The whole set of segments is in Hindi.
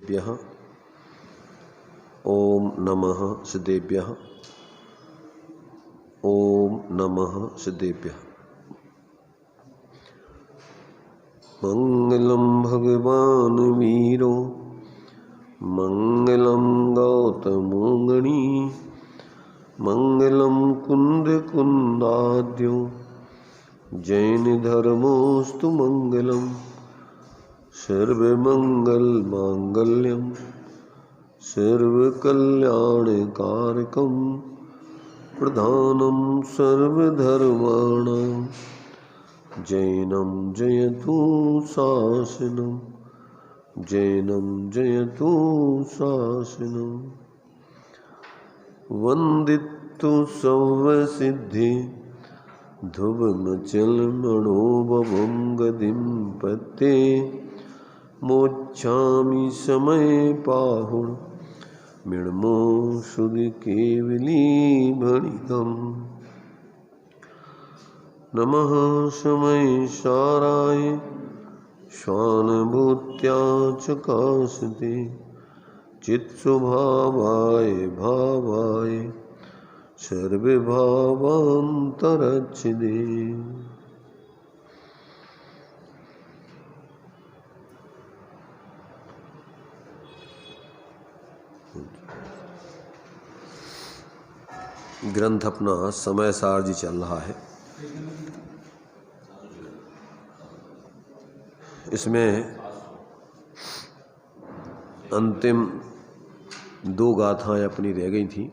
सिद्धेभ्यः ओम नमः सिद्धेभ्यः ओम नमः सिद्धेभ्यः। मंगलम भगवान वीरो मंगलम गौतमो गणी मंगलम कुंद कुंदाद्यो जैन धर्मोस्तु मंगलम सर्वमंगल मांगल्यम सर्वकल्याणकारकम प्रधानम सर्वधर्माणां जैनम जयतु शासनम जैनम जयतु शासनम। वंदितु सर्वसिद्धि ध्रुवमचलमणोभवं गतिं पते मोक्षामि समय पाहुर मृण्मो सुधि केवली भणितम्। नमः समय साराय स्वानुभूत्या चकाशते चित्स्वभावाय भावाय सर्वभावान्तरच्छिदे। ग्रंथ अपना समय सार जी चल रहा है। इसमें अंतिम 2 गाथाएं अपनी रह गई थी।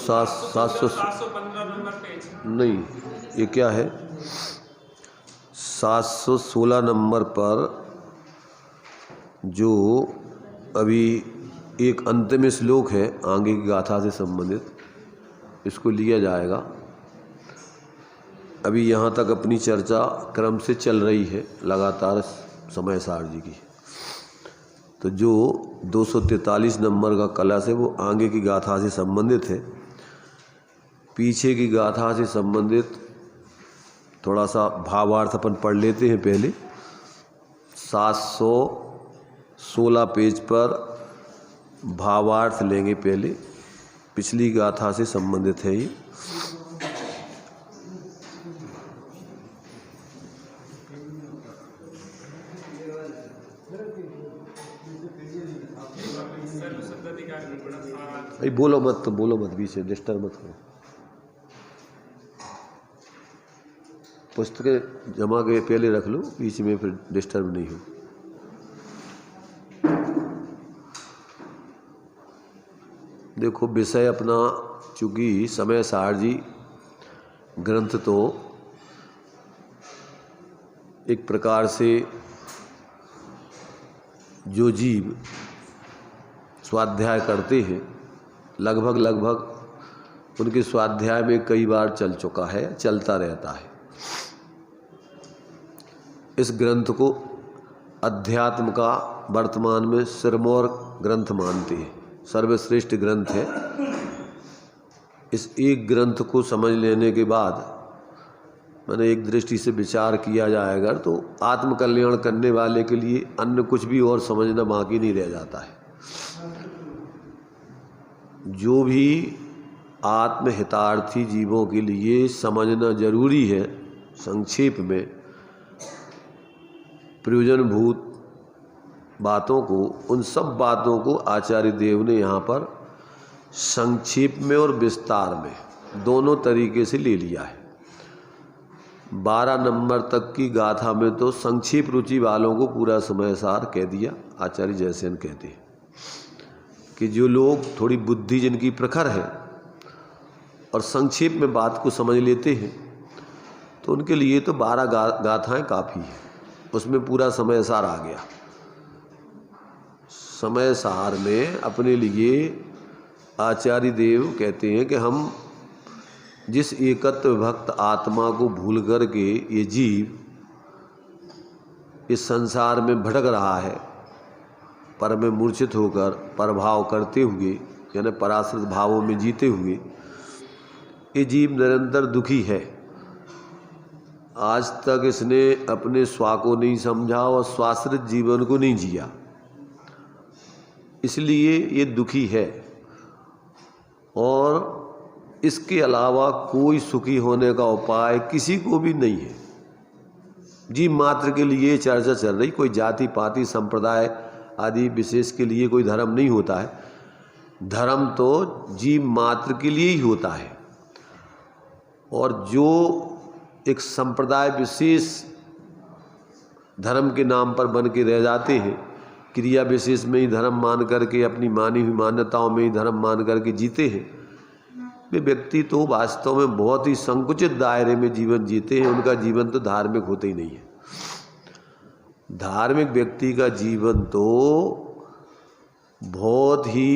715 नंबर पेज नहीं, ये क्या है 716 नंबर पर जो अभी एक अंतिम श्लोक है आगे की गाथा से संबंधित, इसको लिया जाएगा। अभी यहाँ तक अपनी चर्चा क्रम से चल रही है लगातार समय सार जी की। तो जो 243 नंबर का कलश है वो आगे की गाथा से संबंधित है। पीछे की गाथा से संबंधित थोड़ा सा भावार्थ अपन पढ़ लेते हैं पहले। 716 पेज पर भावार्थ लेंगे पहले, पिछली गाथा से संबंधित है ये। भाई बोलो मत, तो बोलो मत, बीच में डिस्टर्ब मत करो। पुस्तकें जमा के पहले रख लो, बीच में फिर डिस्टर्ब नहीं हो। देखो विषय अपना, चूँकि समय सार जी ग्रंथ तो एक प्रकार से जो जीव स्वाध्याय करते हैं लगभग उनके स्वाध्याय में कई बार चल चुका है, चलता रहता है। इस ग्रंथ को अध्यात्म का वर्तमान में सिरमौर ग्रंथ मानते हैं, सर्वश्रेष्ठ ग्रंथ है। इस एक ग्रंथ को समझ लेने के बाद मैंने एक दृष्टि से विचार किया जाएगा तो आत्मकल्याण करने वाले के लिए अन्य कुछ भी और समझना बाकी नहीं रह जाता है। जो भी आत्महितार्थी जीवों के लिए समझना जरूरी है, संक्षेप में प्रयोजनभूत बातों को, उन सब बातों को आचार्य देव ने यहाँ पर संक्षेप में और विस्तार में दोनों तरीके से ले लिया है। 12 नंबर तक की गाथा में तो संक्षेप रुचि वालों को पूरा समय सार कह दिया। आचार्य जयसेन कहते हैं कि जो लोग थोड़ी बुद्धि जिनकी प्रखर है और संक्षेप में बात को समझ लेते हैं तो उनके लिए तो 12 गाथाएं काफ़ी है, उसमें पूरा समय सार आ गया। समय सार में अपने लिए आचार्य देव कहते हैं कि हम जिस एकत्व भक्त आत्मा को भूल कर के ये जीव इस संसार में भटक रहा है, पर में मूर्छित होकर परभाव करते हुए यानी पराश्रित भावों में जीते हुए ये जीव निरंतर दुखी है आज तक इसने अपने स्वा को नहीं समझा और स्वाश्रित जीवन को नहीं जिया, इसलिए ये दुखी है। और इसके अलावा कोई सुखी होने का उपाय किसी को भी नहीं है। जीव मात्र के लिए चर्चा चल रही, कोई जाति पाति संप्रदाय आदि विशेष के लिए कोई धर्म नहीं होता है। धर्म तो जीव मात्र के लिए ही होता है। और जो एक संप्रदाय विशेष धर्म के नाम पर बन के रह जाते हैं, क्रिया विशेष में ही धर्म मान करके, अपनी मानी हुई मान्यताओं में ही धर्म मान करके जीते हैं, वे व्यक्ति तो वास्तव में बहुत ही संकुचित दायरे में जीवन जीते हैं। उनका जीवन तो धार्मिक होता ही नहीं है। धार्मिक व्यक्ति का जीवन तो बहुत ही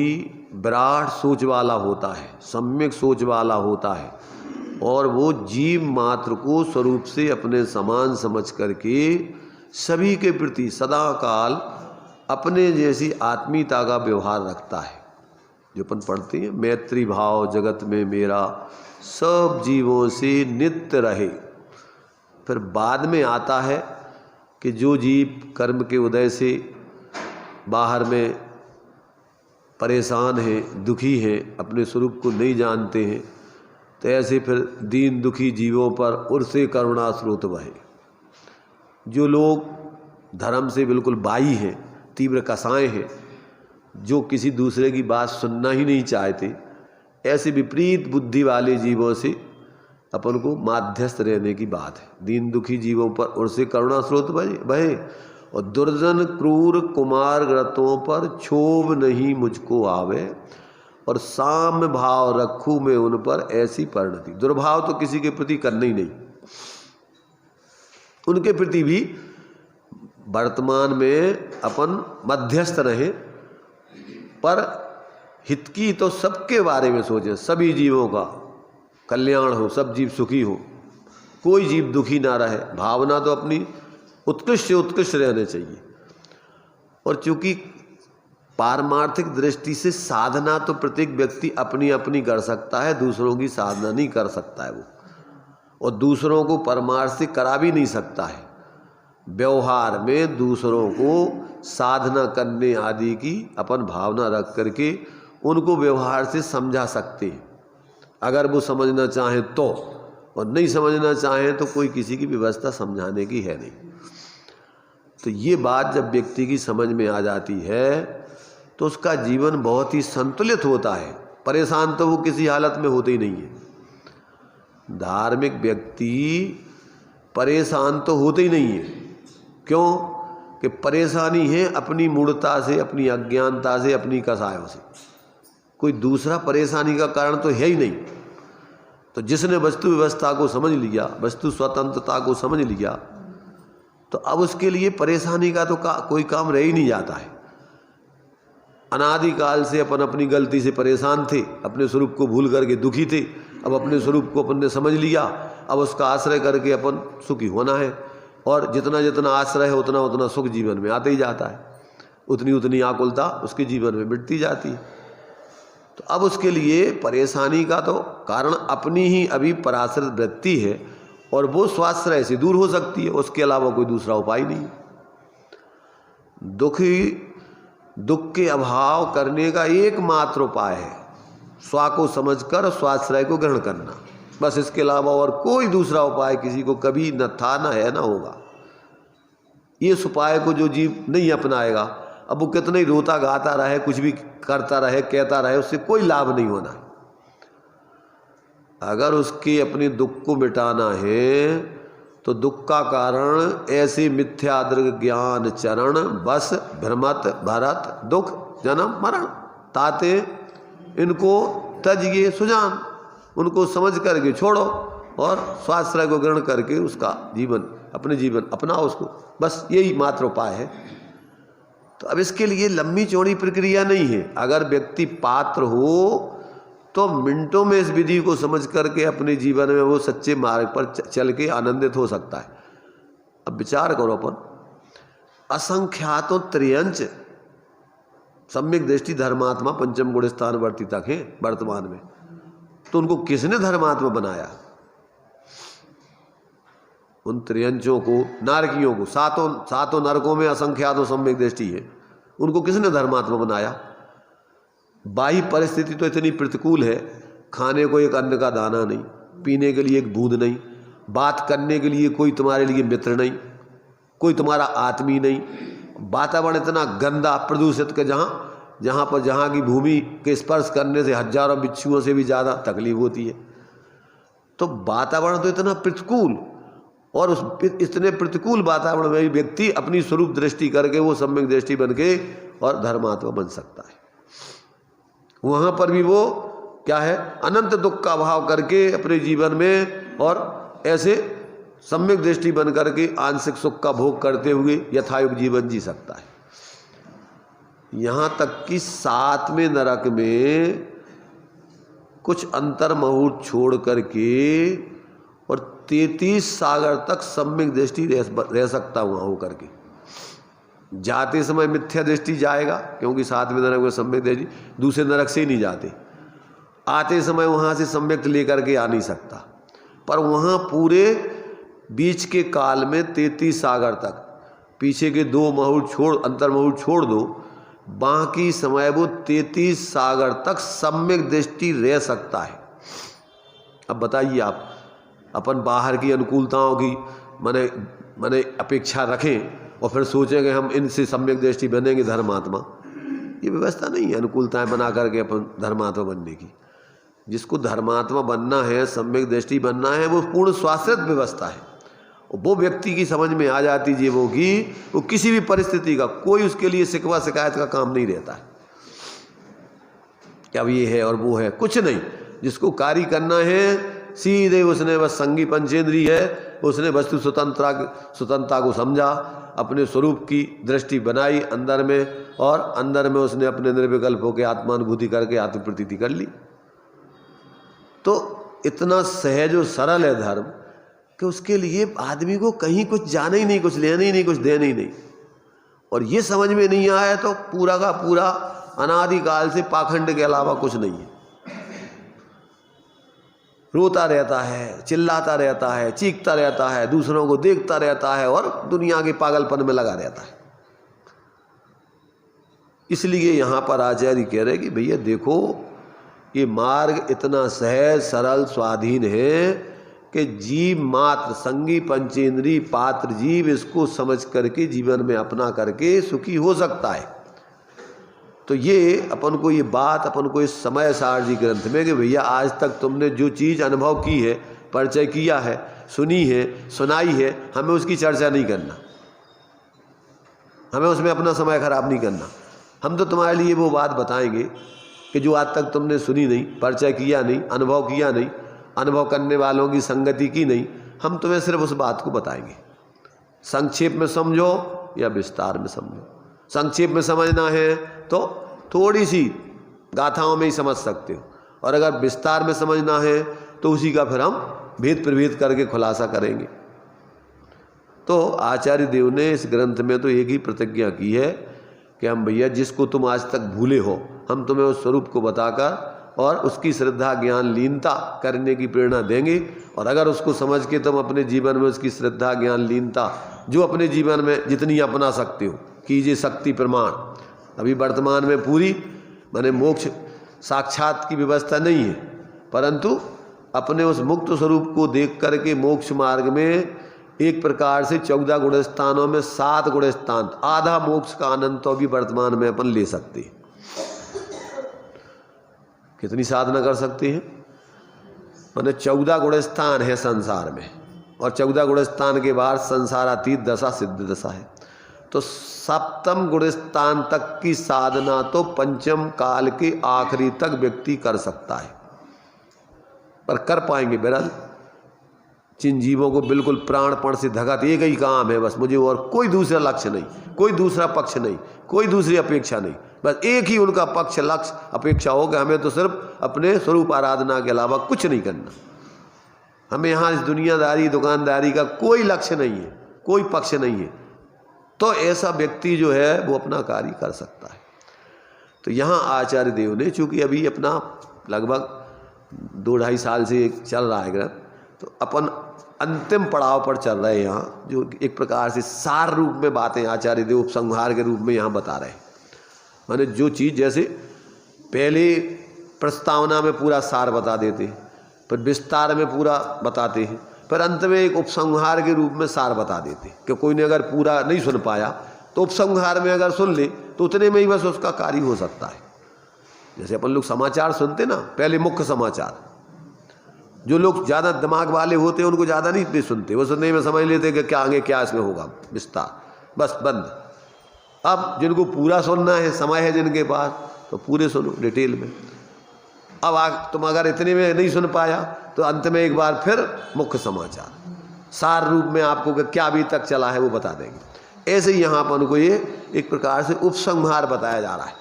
विराट सोच वाला होता है, सम्यक सोच वाला होता है, और वो जीव मात्र को स्वरूप से अपने समान समझ करके सभी के प्रति सदा काल अपने जैसी आत्मीयता का व्यवहार रखता है। जो अपन पढ़ते हैं, मैत्री भाव जगत में मेरा, सब जीवों से नित्य रहे। फिर बाद में आता है कि जो जीव कर्म के उदय से बाहर में परेशान हैं, दुखी हैं, अपने स्वरूप को नहीं जानते हैं, तो ऐसे फिर दीन दुखी जीवों पर उर्से करुणा स्रोत बहे। जो लोग धर्म से बिल्कुल बाई हैं, तीव्र कसाए हैं, जो किसी दूसरे की बात सुनना ही नहीं चाहते, ऐसे विपरीत बुद्धि वाले जीवों से अपन को माध्यस्थ रहने की बात है। दीन दुखी जीवों पर उर्से करुणा स्रोत बहे, और दुर्जन क्रूर कुमार ग्रतों पर क्षोभ नहीं मुझको आवे, और साम्य भाव रखूं मैं उन पर ऐसी परिणति। दुर्भाव तो किसी के प्रति करना ही नहीं, उनके प्रति भी वर्तमान में अपन मध्यस्थ रहे, पर हित की तो सबके बारे में सोचें, सभी जीवों का कल्याण हो, सब जीव सुखी हो, कोई जीव दुखी ना रहे। भावना तो अपनी उत्कृष्ट से उत्कृष्ट रहने चाहिए। और चूंकि पारमार्थिक दृष्टि से साधना तो प्रत्येक व्यक्ति अपनी अपनी कर सकता है, दूसरों की साधना नहीं कर सकता है वो, और दूसरों को परमार्थ से करा भी नहीं सकता है। व्यवहार में दूसरों को साधना करने आदि की अपन भावना रख करके उनको व्यवहार से समझा सकते हैं, अगर वो समझना चाहें तो, और नहीं समझना चाहें तो कोई किसी की व्यवस्था समझाने की है नहीं। तो ये बात जब व्यक्ति की समझ में आ जाती है तो उसका जीवन बहुत ही संतुलित होता है। परेशान तो वो किसी हालत में होते ही नहीं है। धार्मिक व्यक्ति परेशान तो होते ही नहीं है। क्यों? कि परेशानी है अपनी मूढ़ता से, अपनी अज्ञानता से, अपनी कसायों से। कोई दूसरा परेशानी का कारण तो है ही नहीं। तो जिसने वस्तु व्यवस्था को समझ लिया, वस्तु स्वतंत्रता को समझ लिया, तो अब उसके लिए परेशानी का तो कोई काम रह ही नहीं जाता है। अनादिकाल से अपन अपनी गलती से परेशान थे, अपने स्वरूप को भूल करके दुखी थे। अब अपने स्वरूप को अपन ने समझ लिया, अब उसका आश्रय करके अपन सुखी होना है, और जितना जितना आश्रय है उतना उतना सुख जीवन में आते ही जाता है, उतनी उतनी आकुलता उसके जीवन में मिटती जाती है। तो अब उसके लिए परेशानी का तो कारण अपनी ही अभी पराश्रित वृत्ति है, और वो स्वाश्रय से दूर हो सकती है, उसके अलावा कोई दूसरा उपाय नहीं। दुख के अभाव करने का एकमात्र उपाय है स्वा को समझकर स्वाश्रय को ग्रहण करना, बस। इसके अलावा और कोई दूसरा उपाय किसी को कभी न था, न है, न होगा। ये इस उपाय को जो जीव नहीं अपनाएगा, अब वो कितना ही रोता गाता रहे, कुछ भी करता रहे, कहता रहे, उससे कोई लाभ नहीं होना। अगर उसके अपने दुख को मिटाना है तो दुख का कारण ऐसे मिथ्यादृग ज्ञान चरण, बस भ्रमत भरत दुख जन्म मरण ताते, इनको तजिए सुजान, उनको समझ करके छोड़ो और स्वाश्रय को ग्रहण करके उसका जीवन, अपने जीवन अपनाओ उसको, बस यही मात्र उपाय है। तो अब इसके लिए लंबी चौड़ी प्रक्रिया नहीं है। अगर व्यक्ति पात्र हो तो मिनटों में इस विधि को समझ करके अपने जीवन में वो सच्चे मार्ग पर चल के आनंदित हो सकता है। अब विचार करो, अपन असंख्यातों त्रियंच सम्यक दृष्टि धर्मात्मा पंचम गुण स्थानवर्ती तक है वर्तमान में, तो उनको किसने धर्मात्मा बनाया? उन त्रियंचों को, नारकियों को, सातों नरकों में असंख्यातों सम्यक दृष्टि है, उनको किसने धर्मात्मा बनाया? बाह्य परिस्थिति तो इतनी प्रतिकूल है, खाने को एक अन्न का दाना नहीं, पीने के लिए एक बूंद नहीं, बात करने के लिए कोई तुम्हारे लिए मित्र नहीं, कोई तुम्हारा आत्मी नहीं, वातावरण इतना गंदा प्रदूषित के जहाँ की भूमि के स्पर्श करने से हजारों बिच्छुओं से भी ज़्यादा तकलीफ होती है। तो वातावरण तो इतना प्रतिकूल, और उस इतने प्रतिकूल वातावरण में भी व्यक्ति अपनी स्वरूप दृष्टि करके वो सम्यक दृष्टि बन के और धर्मात्मा बन सकता है। वहाँ पर भी वो क्या है, अनंत दुख का अभाव करके अपने जीवन में और ऐसे सम्यक दृष्टि बन करके आंशिक सुख का भोग करते हुए यथायुग जीवन जी सकता है। यहाँ तक कि 7वें नरक में कुछ अंतर मुहूर्त छोड़ करके और 33 सागर तक सम्यक दृष्टि रह सकता वहाँ हो करके। जाते समय मिथ्या दृष्टि जाएगा, क्योंकि 7वें नरक में सम्यक दृष्टि, दूसरे नरक से ही नहीं जाते, आते समय वहाँ से सम्यक लेकर के आ नहीं सकता। पर वहाँ पूरे बीच के काल में 33 सागर तक, पीछे के 2 मुहूर्त छोड़, अंतर मुहूर्त छोड़ दो, बाकी समय वो 33 सागर तक सम्यक दृष्टि रह सकता है। अब बताइए आप, अपन बाहर की अनुकूलताओं की माने अपेक्षा रखें और फिर सोचेंगे हम इनसे सम्यक दृष्टि बनेंगे धर्मात्मा, ये व्यवस्था नहीं है अनुकूलताएं बना करके अपन धर्मात्मा बनने की। जिसको धर्मात्मा बनना है, सम्यक दृष्टि बनना है, वो पूर्ण स्वाश्रित व्यवस्था है। वो व्यक्ति की समझ में आ जाती जीवों की, वो किसी भी परिस्थिति का कोई उसके लिए शिकवा शिकायत का काम नहीं रहता है कि अब ये है और वो है, कुछ नहीं। जिसको कार्य करना है सीधे उसने बस संगी पंचेंद्रिय है, उसने वस्तु स्वतंत्रता को समझा, अपने स्वरूप की दृष्टि बनाई अंदर में, और अंदर में उसने अपने निर्विकल्प होकर आत्मानुभूति करके आत्मप्रतीति कर ली। तो इतना सहज और सरल है धर्म कि उसके लिए आदमी को कहीं कुछ जाना ही नहीं, कुछ लेना ही नहीं, कुछ देना ही नहीं। और ये समझ में नहीं आया तो पूरा का पूरा अनादिकाल से पाखंड के अलावा कुछ नहीं है। रोता रहता है, चिल्लाता रहता है, चीखता रहता है, दूसरों को देखता रहता है और दुनिया के पागलपन में लगा रहता है। इसलिए यहाँ पर आचार्य कह रहे कि भैया देखो, ये मार्ग इतना सहज सरल स्वाधीन है कि जीव मात्र, संगी पंचेंद्री पात्र जीव इसको समझ करके जीवन में अपना करके सुखी हो सकता है। तो ये अपन को ये बात अपन को इस समय सार जी ग्रंथ में कि भैया आज तक तुमने जो चीज़ अनुभव की है, परिचय किया है, सुनी है, सुनाई है, हमें उसकी चर्चा नहीं करना, हमें उसमें अपना समय खराब नहीं करना। हम तो तुम्हारे लिए वो बात बताएंगे कि जो आज तक तुमने सुनी नहीं, परिचय किया नहीं, अनुभव किया नहीं, अनुभव करने वालों की संगति की नहीं, हम तुम्हें सिर्फ उस बात को बताएंगे। संक्षेप में समझो या विस्तार में समझो। संक्षेप में समझना है तो थोड़ी सी गाथाओं में ही समझ सकते हो, और अगर विस्तार में समझना है तो उसी का फिर हम भेद प्रभेद करके खुलासा करेंगे। तो आचार्य देव ने इस ग्रंथ में तो एक ही प्रतिज्ञा की है कि हम भैया जिसको तुम आज तक भूले हो, हम तुम्हें उस स्वरूप को बताकर और उसकी श्रद्धा ज्ञान लीनता करने की प्रेरणा देंगे। और अगर उसको समझ के तुम अपने जीवन में उसकी श्रद्धा ज्ञान लीनता जो अपने जीवन में जितनी अपना सकते हो कीजिए शक्ति प्रमाण। अभी वर्तमान में पूरी माने मोक्ष साक्षात की व्यवस्था नहीं है, परंतु अपने उस मुक्त स्वरूप को देख करके मोक्ष मार्ग में एक प्रकार से 14 गुण स्थानों में 7 गुण स्थान, आधा मोक्ष का आनंद तो अभी वर्तमान में अपन ले सकते हैं। कितनी साधना कर सकते हैं? माने 14 गुण स्थान है संसार में, और 14 गुण स्थान के बाद संसारातीत दशा सिद्ध दशा है। तो 7वें गुण स्थान तक की साधना तो पंचम काल के आखिरी तक व्यक्ति कर सकता है, पर कर पाएंगे बहरहाल जिन जीवों को बिल्कुल प्राणपण से धगत एक ही काम है बस मुझे, और कोई दूसरा लक्ष्य नहीं, कोई दूसरा पक्ष नहीं, कोई दूसरी अपेक्षा नहीं, बस एक ही उनका पक्ष लक्ष्य अपेक्षा हो कि हमें तो सिर्फ अपने स्वरूप आराधना के अलावा कुछ नहीं करना। हमें यहाँ इस दुनियादारी दुकानदारी का कोई लक्ष्य नहीं है, कोई पक्ष नहीं है। तो ऐसा व्यक्ति जो है वो अपना कार्य कर सकता है। तो यहाँ आचार्य देव ने चूँकि अभी अपना लगभग 2-2.5 साल से चल रहा है ग्रंथ, तो अपन अंतिम पड़ाव पर चल रहे हैं यहाँ, जो एक प्रकार से सार रूप में बातें आचार्य देव उपसंहार के रूप में यहाँ बता रहे हैं। माने जो चीज़ जैसे पहले प्रस्तावना में पूरा सार बता देते हैं, फिर विस्तार में पूरा बताते हैं, फिर अंत में एक उपसंहार के रूप में सार बता देते हैं कि कोई ने अगर पूरा नहीं सुन पाया तो उपसंहार में अगर सुन ले तो उतने में ही बस उसका कार्य हो सकता है। जैसे अपन लोग समाचार सुनते ना, पहले मुख्य समाचार, जो लोग ज़्यादा दिमाग वाले होते हैं उनको ज़्यादा नहीं सुनते, वो सुनने में समझ लेते कि क्या आगे क्या इसमें होगा, विस्तार, बस बंद। अब जिनको पूरा सुनना है, समय है जिनके पास, तो पूरे सुनो डिटेल में। अब तुम अगर इतने में नहीं सुन पाया तो अंत में एक बार फिर मुख्य समाचार सार रूप में आपको क्या अभी तक चला है वो बता देंगे। ऐसे ही यहाँ अपन को ये एक प्रकार से उपसंहार बताया जा रहा है।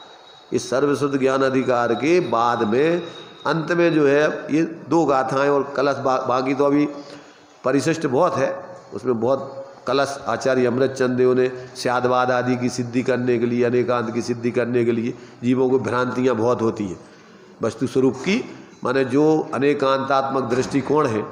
इस सर्वशुद्ध ज्ञान अधिकार के बाद में अंत में जो है ये 2 गाथाएं और कलश, बाकी तो अभी परिशिष्ट बहुत है, उसमें बहुत कलश आचार्य अमृतचंद देव ने स्यादवाद आदि की सिद्धि करने के लिए, अनेकांत की सिद्धि करने के लिए, जीवों को भ्रांतियाँ बहुत होती हैं वस्तु स्वरूप की, माने जो अनेकांतात्मक दृष्टिकोण है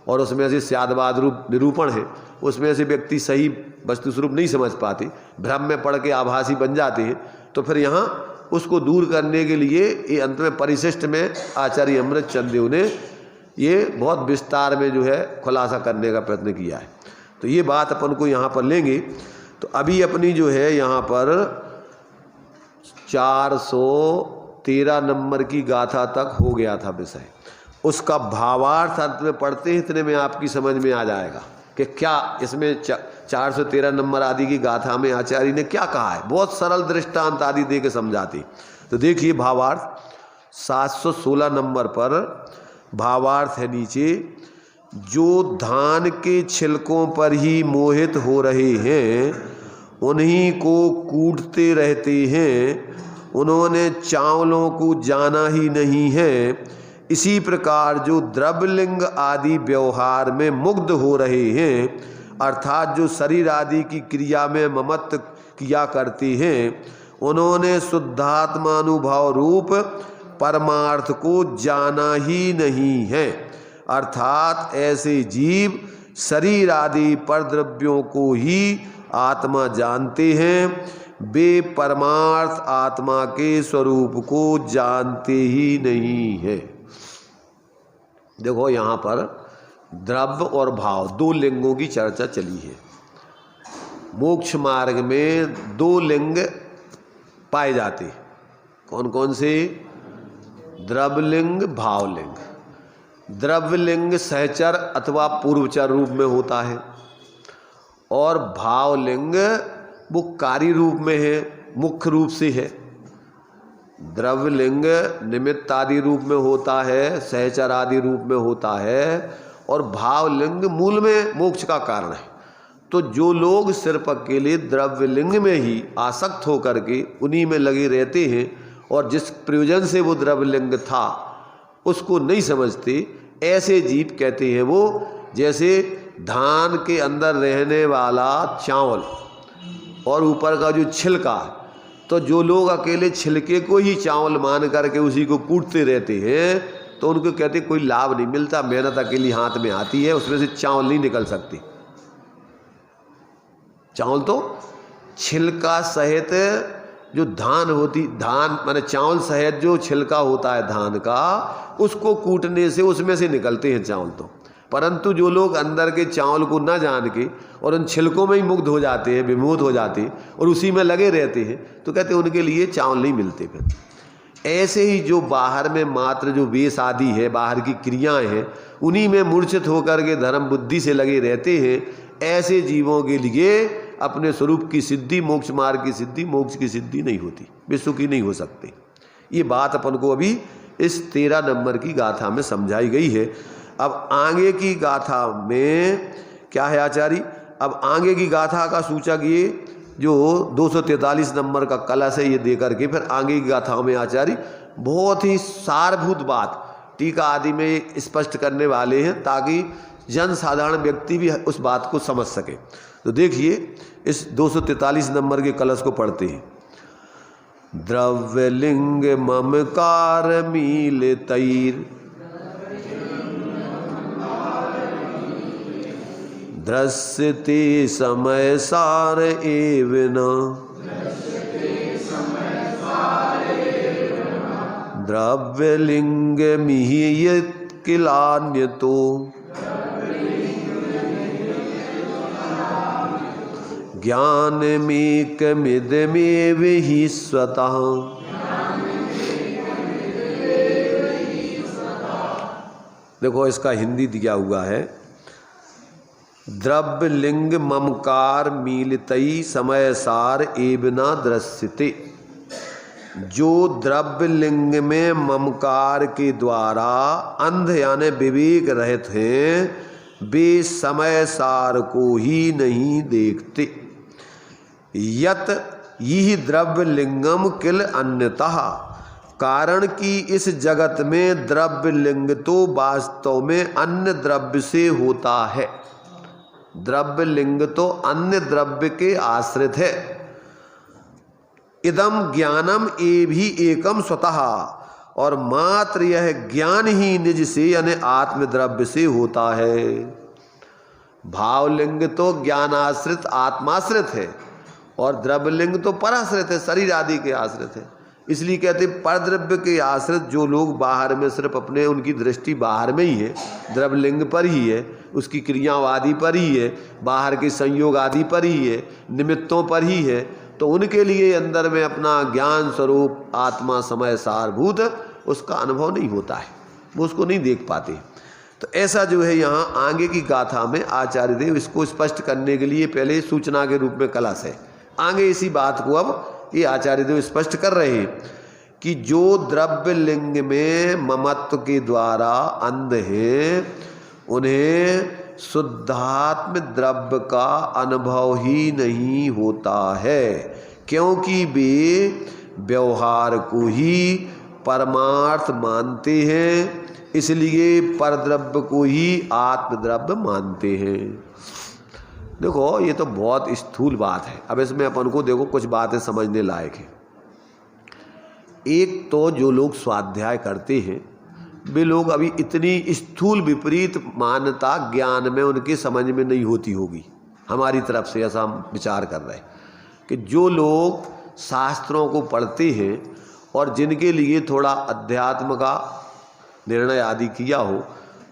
और उसमें से स्यादवाद रूप निरूपण है, उसमें से व्यक्ति सही वस्तु स्वरूप नहीं समझ पाते, भ्रम में पड़ के आभासी बन जाते हैं। तो फिर यहाँ उसको दूर करने के लिए ये अंत में परिशिष्ट में आचार्य अमृतचंद देव ने ये बहुत विस्तार में जो है खुलासा करने का प्रयत्न किया है। तो ये बात अपन को यहाँ पर लेंगे। तो अभी अपनी जो है यहाँ पर 413 नंबर की गाथा तक हो गया था विषय, उसका भावार्थ अंत में पढ़ते ही इतने में आपकी समझ में आ जाएगा कि क्या इसमें 413 नंबर आदि की गाथा में आचार्य ने क्या कहा है। बहुत सरल दृष्टांत आदि दे के समझाते। तो देखिए भावार्थ 716 नंबर पर भावार्थ है नीचे, जो धान के छिलकों पर ही मोहित हो रहे हैं उन्हीं को कूटते रहते हैं, उन्होंने चावलों को जाना ही नहीं है। इसी प्रकार जो द्रव्यलिंग आदि व्यवहार में मुग्ध हो रहे हैं, अर्थात जो शरीर आदि की क्रिया में ममत्व किया करते हैं, उन्होंने शुद्धात्मानुभव रूप परमार्थ को जाना ही नहीं है। अर्थात ऐसे जीव शरीर आदि परद्रव्यों को ही आत्मा जानते हैं, वे परमार्थ आत्मा के स्वरूप को जानते ही नहीं है। देखो यहाँ पर द्रव्य और भाव 2 लिंगों की चर्चा चली है। मोक्ष मार्ग में 2 लिंग पाए जाते, कौन कौन से? द्रव्यलिंग, भावलिंग। द्रव्यलिंग सहचर अथवा पूर्वचर रूप में होता है और भावलिंग वो कार्य रूप में है, मुख्य रूप से है। द्रव्यलिंग निमित्त आदि रूप में होता है, सहचर आदि रूप में होता है, और भावलिंग मूल में मोक्ष का कारण है। तो जो लोग सिर्फ अकेले द्रव्यलिंग में ही आसक्त होकर के उन्हीं में लगे रहते हैं और जिस प्रयोजन से वो द्रव्यलिंग था उसको नहीं समझते, ऐसे जीव कहते हैं वो जैसे धान के अंदर रहने वाला चावल और ऊपर का जो छिलका। तो जो लोग अकेले छिलके को ही चावल मान करके उसी को कूटते रहते हैं तो उनको कहते कोई लाभ नहीं मिलता, मेहनत अकेली हाथ में आती है, उसमें से चावल नहीं निकल सकती। चावल तो छिलका सहित जो धान होती, धान माने चावल सहित जो छिलका होता है धान का, उसको कूटने से उसमें से निकलते हैं चावल। तो परंतु जो लोग अंदर के चावल को ना जान के और उन छिलकों में ही मुग्ध हो जाते हैं, विमोद हो जाते हैं और उसी में लगे रहते हैं, तो कहते हैं उनके लिए चावल नहीं मिलते। फिर ऐसे ही जो बाहर में मात्र जो वेश आदि है, बाहर की क्रियाएं हैं, उन्हीं में मूर्छित होकर के धर्म बुद्धि से लगे रहते हैं, ऐसे जीवों के लिए अपने स्वरूप की सिद्धि, मोक्ष मार्ग की सिद्धि, मोक्ष की सिद्धि नहीं होती, वे सुखी नहीं हो सकते। ये बात अपन को अभी इस 13 नंबर की गाथा में समझाई गई है। अब आगे की गाथा में क्या है आचार्य? अब आगे की गाथा का सूचक ये जो 243 नंबर का कलश है, ये दे करके फिर आगे की गाथाओं में आचार्य बहुत ही सारभूत बात टीका आदि में स्पष्ट करने वाले हैं ताकि जन साधारण व्यक्ति भी उस बात को समझ सके। तो देखिए इस 243 नंबर के कलश को पढ़ते हैं। द्रव्यलिंग ममकार मील तैर दृश्यते समय सार एव न द्रव्यलिंग मिहियत किलान्यतो ज्ञानमेकमिदमेव हि स्वतः देखो इसका हिंदी दिया हुआ है। द्रव्य लिंग ममकार मीलितई समय सार एवना दृश्यते। जो द्रव्य लिंग में ममकार के द्वारा अंध यानी विवेक रहित हैं वे समय सार को ही नहीं देखते। यत यही द्रव्य लिंगम किल अन्यतः कारण कि इस जगत में द्रव्य लिंग तो वास्तव में अन्य द्रव्य से होता है। द्रव्य लिंग तो अन्य द्रव्य के आश्रित है। इदम ज्ञानम ए भी एकम स्वतः और मात्र यह ज्ञान ही निज से यानी आत्म द्रव्य से होता है। भावलिंग तो ज्ञानाश्रित आत्माश्रित है और द्रव्यलिंग तो पराश्रित है, शरीर आदि के आश्रित है। इसलिए कहते परद्रव्य के आश्रित जो लोग बाहर में सिर्फ अपने उनकी दृष्टि बाहर में ही है, द्रव्यलिंग पर ही है, उसकी क्रियावादि पर ही है, बाहर के संयोग आदि पर ही है, निमित्तों पर ही है, तो उनके लिए अंदर में अपना ज्ञान स्वरूप आत्मा समय सारभूत उसका अनुभव नहीं होता है, वो उसको नहीं देख पाते। तो ऐसा जो है यहाँ आगे की गाथा में आचार्य देव इसको स्पष्ट करने के लिए पहले सूचना के रूप में कलश है। आगे इसी बात को अब ये आचार्य देव स्पष्ट कर रहे हैं कि जो द्रव्य लिंग में ममत्व के द्वारा अंध हैं उन्हें शुद्धात्म द्रव्य का अनुभव ही नहीं होता है, क्योंकि वे व्यवहार को ही परमार्थ मानते हैं, इसलिए परद्रव्य को ही आत्मद्रव्य मानते हैं। देखो ये तो बहुत स्थूल बात है। अब इसमें अपन को देखो कुछ बातें समझने लायक है। एक तो जो लोग स्वाध्याय करते हैं वे लोग अभी इतनी स्थूल विपरीत मान्यता ज्ञान में उनके समझ में नहीं होती होगी। हमारी तरफ से ऐसा हम विचार कर रहे हैं कि जो लोग शास्त्रों को पढ़ते हैं और जिनके लिए थोड़ा अध्यात्म का निर्णय आदि किया हो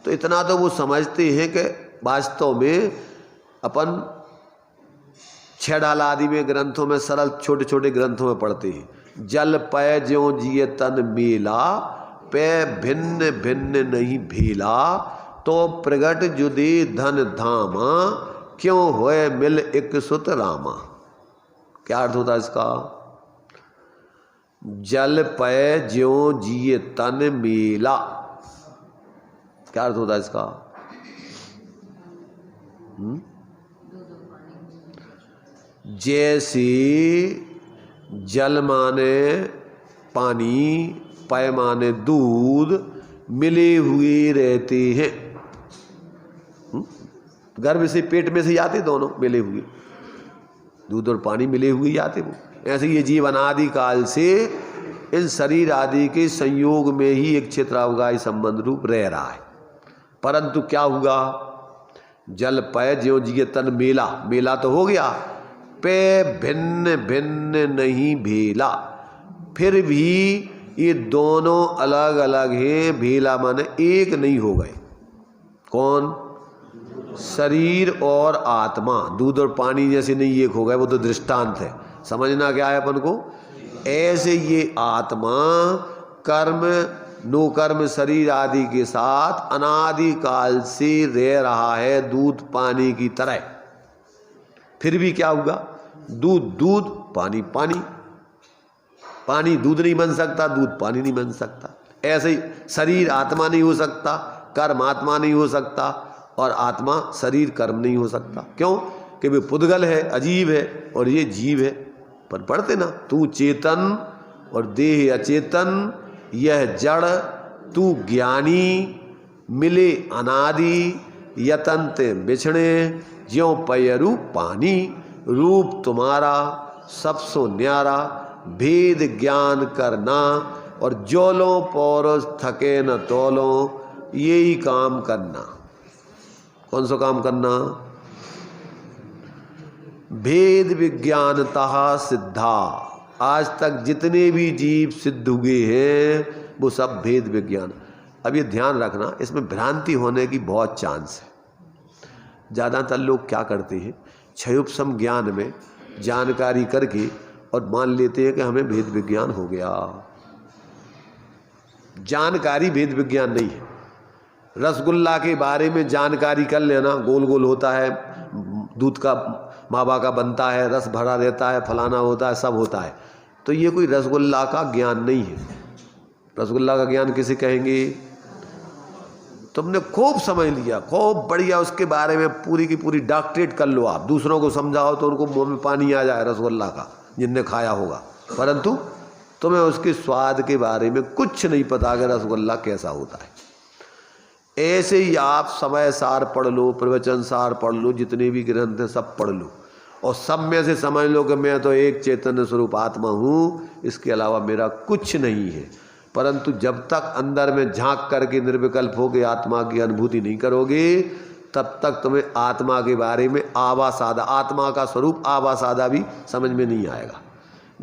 तो इतना तो वो समझते हैं कि वास्तव में अपन 6 डाल आदि में ग्रंथों में सरल छोटे छोटे ग्रंथों में पढ़ते हैं जल पय ज्यों जिय तन मेला पे भिन्न भिन्न नहीं भेला तो प्रगट जुदे धन धामा क्यों होए मिल एक सुत रामा। क्या अर्थ होता है इसका? जल पय ज्यों जिय तन मेला, क्या अर्थ होता है इसका? जैसे जल माने पानी, पय माने दूध मिले हुए रहते हैं। गर्भ से पेट में से आते दोनों मिले हुए, दूध और पानी मिले हुए आते वो। ऐसे ये जीव अनादि काल से इन शरीर आदि के संयोग में ही एक क्षेत्रावगाही संबंध रूप रह रहा है। परंतु क्या हुआ? जल पय ज्यों जिय तन मेला, मेला तो हो गया, पे भिन्न भिन्न नहीं भेला, फिर भी ये दोनों अलग अलग हैं। भेला माने एक नहीं हो गए। कौन? शरीर और आत्मा दूध और पानी जैसे नहीं एक हो गए, वो तो दृष्टांत है। समझना क्या है अपन को? ऐसे ये आत्मा कर्म नो कर्म शरीर आदि के साथ अनादि काल से रह रहा है दूध पानी की तरह। फिर भी क्या हुआ? दूध दूध, पानी पानी। पानी दूध नहीं बन सकता, दूध पानी नहीं बन सकता। ऐसे ही शरीर आत्मा नहीं हो सकता, कर्म आत्मा नहीं हो सकता, और आत्मा शरीर कर्म नहीं हो सकता। क्यों? कि वे पुद्गल है, अजीब है, और ये जीव है। पर पढ़ते ना, तू चेतन और देह अचेतन, यह जड़, तू ज्ञानी, मिले अनादि, यतनते बिछड़े, ज्यों पयरू पानी, रूप तुम्हारा सबसो न्यारा, भेद ज्ञान करना, और जोलो पौरस थके न तोलो, यही काम करना। कौन सा काम करना? भेद विज्ञानतः सिद्धा। आज तक जितने भी जीव सिद्ध हुए हैं वो सब भेद विज्ञान। अब ये ध्यान रखना, इसमें भ्रांति होने की बहुत चांस है। ज़्यादातर लोग क्या करते हैं, क्षयोपशम ज्ञान में जानकारी करके और मान लेते हैं कि हमें भेद विज्ञान हो गया। जानकारी भेद विज्ञान नहीं है। रसगुल्ला के बारे में जानकारी कर लेना, गोल गोल होता है, दूध का मावा का बनता है, रस भरा रहता है, फलाना होता है, सब होता है, तो ये कोई रसगुल्ला का ज्ञान नहीं है। रसगुल्ला का ज्ञान किसे कहेंगे? तुमने खूब समझ लिया, खूब बढ़िया, उसके बारे में पूरी की पूरी डॉक्टरेट कर लो, आप दूसरों को समझाओ तो उनको मुंह में पानी आ जाए रसगुल्ला का, जिनने खाया होगा, परंतु तुम्हें उसके स्वाद के बारे में कुछ नहीं पता कि रसगुल्ला कैसा होता है। ऐसे ही आप समय सार पढ़ लो, प्रवचन सार पढ़ लो, जितने भी ग्रंथ हैं सब पढ़ लो और सब में से समझ लो कि मैं तो एक चैतन्य स्वरूप आत्मा हूँ, इसके अलावा मेरा कुछ नहीं है। परंतु जब तक अंदर में झांक करके निर्विकल्प होकर आत्मा की अनुभूति नहीं करोगे, तब तक तुम्हें आत्मा के बारे में आभास आधा, आत्मा का स्वरूप आभास आधा भी समझ में नहीं आएगा।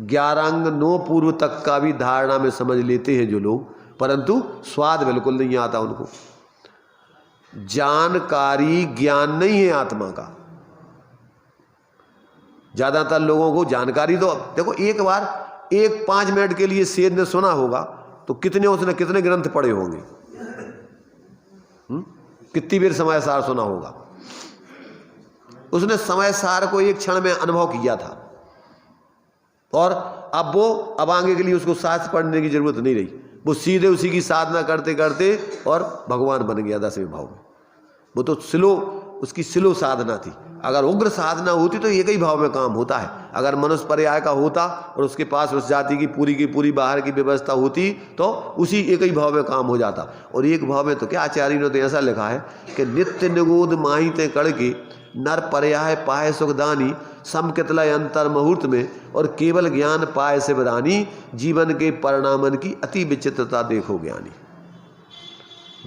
11 अंग 9 पूर्व तक का भी धारणा में समझ लेते हैं जो लोग, परंतु स्वाद बिल्कुल नहीं आता उनको। जानकारी ज्ञान नहीं है आत्मा का। ज्यादातर लोगों को जानकारी तो देखो, एक बार 5 मिनट के लिए शेर ने सुना होगा तो उसने कितने ग्रंथ पढ़े होंगे, कितनी बार समय सार सुना होगा। उसने समय सार को एक क्षण में अनुभव किया था और अब आगे के लिए उसको शास्त्र पढ़ने की जरूरत नहीं रही। वो सीधे उसी की साधना करते करते और भगवान बन गया 10वें भाव में। वो तो उसकी स्लो साधना थी। अगर उग्र साधना होती तो एक ही भाव में काम होता है। अगर मनुष्य पर्याय का होता और उसके पास उस जाति की पूरी बाहर की व्यवस्था होती तो उसी एक ही भाव में काम हो जाता। और एक भाव में तो क्या, आचार्य ने तो ऐसा लिखा है कि नित्य निगोद माहिते कड़के नर पर्याय पाए सुखदानी, समकितलय अंतर मुहूर्त में और केवल ज्ञान पाए से बदानी, जीवन के परिणामन की अति विचित्रता देखो ज्ञानी।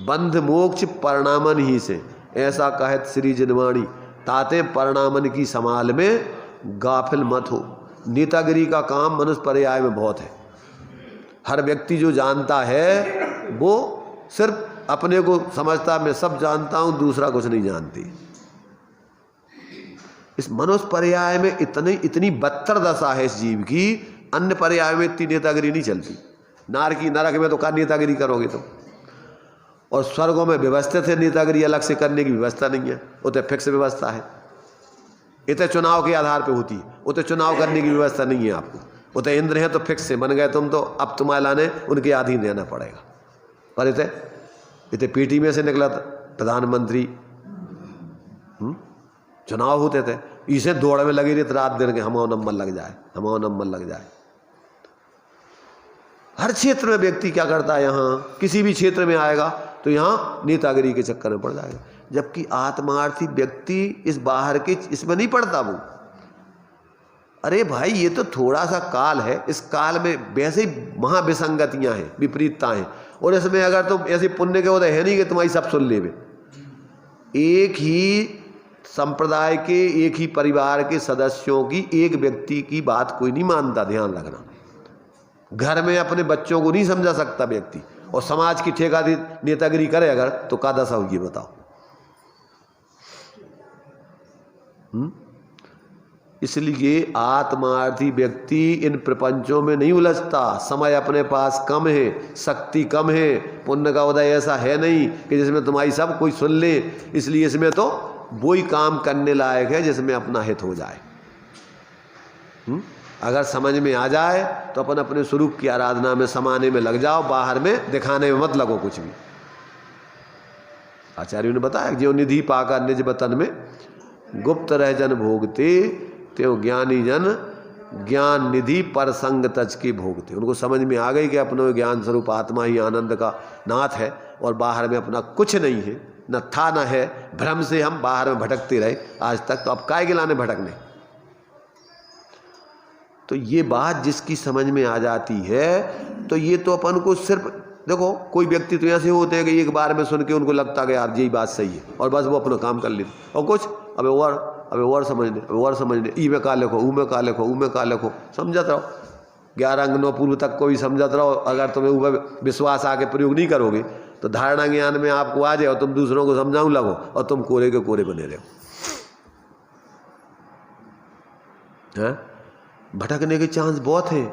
बंध मोक्ष परिणामन ही से, ऐसा कहत श्री जिनवाणी, ताते परिणामन की संभाल में गाफिल मत हो। नेतागिरी का काम मनुष्य पर्याय में बहुत है। हर व्यक्ति जो जानता है वो सिर्फ अपने को समझता, मैं सब जानता हूं, दूसरा कुछ नहीं जानती। इस मनुष्य पर्याय में इतनी बदतर दशा है इस जीव की, अन्य पर्याय में इतनी नेतागिरी नहीं चलती। नरक में तो क्या नेतागिरी करोगे तुम, और स्वर्गों में व्यवस्थित है, नेतागिरी अलग से करने की व्यवस्था नहीं है, वो तो फिक्स व्यवस्था है। इतने चुनाव के आधार पे होती है, वो तो चुनाव करने की व्यवस्था नहीं है आपको। वो तो इंद्र है तो फिक्स से बन गए तुम, तो अब तुम्हारे लाने उनके अधीन रहना पड़ेगा। पर इतने पीटी में से निकला प्रधानमंत्री, चुनाव होते थे, इसे दौड़ में लगी रही रात दिन के, हमारा नंबर लग जाए। हर क्षेत्र में व्यक्ति क्या करता है, यहाँ किसी भी क्षेत्र में आएगा तो यहाँ नेतागिरी के चक्कर में पड़ जाएगा। जबकि आत्मार्थी व्यक्ति इस बाहर के इसमें नहीं पड़ता। वो अरे भाई ये तो थोड़ा सा काल है, इस काल में वैसे ही महाविसंगतियां हैं, विपरीतता हैं, और इसमें अगर तुम ऐसे पुण्य के होते है नहीं कि तुम्हारी सब सुन लेवे। एक ही संप्रदाय के, एक ही परिवार के सदस्यों की एक व्यक्ति की बात कोई नहीं मानता, ध्यान रखना। घर में अपने बच्चों को नहीं समझा सकता व्यक्ति, और समाज की ठेकेदारी नेतागिरी करे अगर तो का दशा होगी बताओ। इसलिए आत्मार्थी व्यक्ति इन प्रपंचों में नहीं उलझता। समय अपने पास कम है, शक्ति कम है, पुण्य का उदय ऐसा है नहीं कि जिसमें तुम्हारी सब कोई सुन ले। इसलिए इसमें तो वही काम करने लायक है जिसमें अपना हित हो जाए। अगर समझ में आ जाए तो अपन अपने स्वरूप की आराधना में समाने में लग जाओ, बाहर में दिखाने में मत लगो कुछ भी। आचार्यों ने बताया जो निधि पाकर निज वतन में गुप्त रह जन भोगते, त्यों ज्ञानी जन ज्ञान निधि पर संग तज के भोगते। उनको समझ में आ गई कि अपने ज्ञान स्वरूप आत्मा ही आनंद का नाथ है और बाहर में अपना कुछ नहीं है, न था न है। भ्रम से हम बाहर में भटकते रहे आज तक, तो अब काय के लाने भटकने। तो ये बात जिसकी समझ में आ जाती है तो ये तो अपन को सिर्फ देखो, कोई व्यक्ति तो ऐसे होते हैं कि एक बार में सुन के उनको लगता है यार यही बात सही है और बस वो अपना काम कर लेते, और कुछ अब और अबे और समझने ई में का लिखो, ऊ में का लिखो, ऊ में का लिखो, समझत रहो। 11 अंगनों पूर्व तक को भी समझत रहो। अगर तुम्हें ऊपर विश्वास आके प्रयोग नहीं करोगे तो धारणा ज्ञान में आपको आ जाए और तुम दूसरों को समझाऊं लगो और तुम कोरे के कोरे बने रहो। भटकने के चांस बहुत हैं।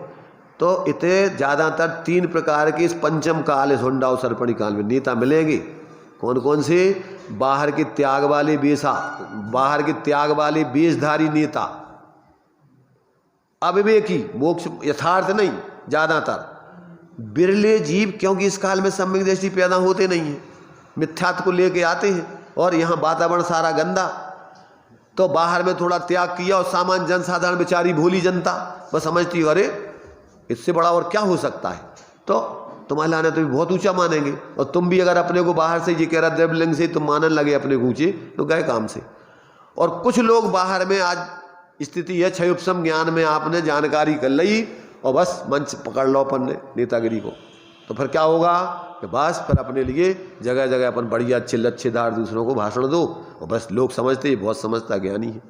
तो इतने ज़्यादातर 3 प्रकार के इस पंचम काल, इस हुंडा और सरपणी काल में नेता मिलेंगे। कौन कौन से? बाहर के त्याग वाले वेशधारी नेता, अविवेकी, मोक्ष यथार्थ नहीं, ज़्यादातर बिरले जीव, क्योंकि इस काल में सम्यक दृष्टि पैदा होते नहीं है, मिथ्यात्व को लेके आते हैं और यहाँ वातावरण सारा गंदा। तो बाहर में थोड़ा त्याग किया और सामान्य जनसाधारण बेचारी भोली जनता बस समझती अरे इससे बड़ा और क्या हो सकता है, तो तुम्हारे लाने तो भी बहुत ऊंचा मानेंगे। और तुम भी अगर अपने को बाहर से ये कह रहा द्रव्यलिंग से तुम मानने लगे अपने को ऊंचे, तो गए काम से। और कुछ लोग बाहर में आज स्थिति है क्षयोपम ज्ञान में आपने जानकारी कर ली और बस मंच पकड़ लो अपन ने नेतागिरी को, तो फिर क्या होगा कि बस फिर अपने लिए जगह जगह अपन बढ़िया अच्छे लच्छेदार दूसरों को भाषण दो और बस लोग समझते बहुत समझता ज्ञानी है।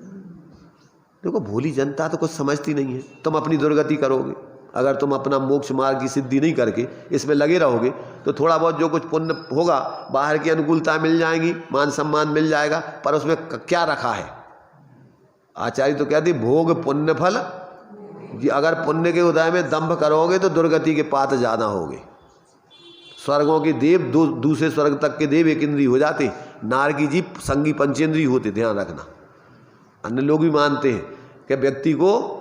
देखो भोली जनता तो कुछ समझती नहीं है। तुम अपनी दुर्गति करोगे अगर तुम अपना मोक्ष मार्ग की सिद्धि नहीं करके इसमें लगे रहोगे तो थोड़ा बहुत जो कुछ पुण्य होगा, बाहर की अनुकूलता मिल जाएगी, मान सम्मान मिल जाएगा, पर उसमें क्या रखा है? आचार्य तो कहते भोग पुण्य फल। अगर पुण्य के उदय में दंभ करोगे तो दुर्गति के पात ज़्यादा होगे। स्वर्गों के देव दूसरे स्वर्ग तक के देव एक इंद्रिय हो जाते, नार की जीव संगी पंचेंद्रिय होते, ध्यान रखना। अन्य लोग भी मानते हैं कि व्यक्ति को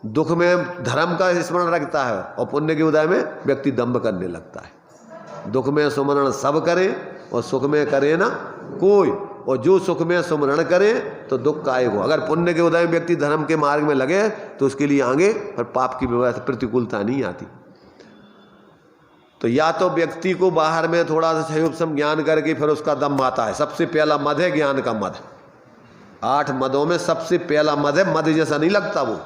दुख में धर्म का स्मरण रखता है और पुण्य के उदय में व्यक्ति दंभ करने लगता है। दुख में सुमरण सब करे और सुख में करे ना कोई, और जो सुख में सुमरण करे तो दुख काहे को। अगर पुण्य के उदय में व्यक्ति धर्म के मार्ग में लगे तो उसके लिए आगे पर पाप की व्यवस्था प्रतिकूलता नहीं आती। तो या तो व्यक्ति को बाहर में थोड़ा सा क्षयोपम ज्ञान करके फिर उसका दम आता है। सबसे पहला मद है ज्ञान का मद। 8 मदों में सबसे पहला मद है, मद जैसा नहीं लगता वो,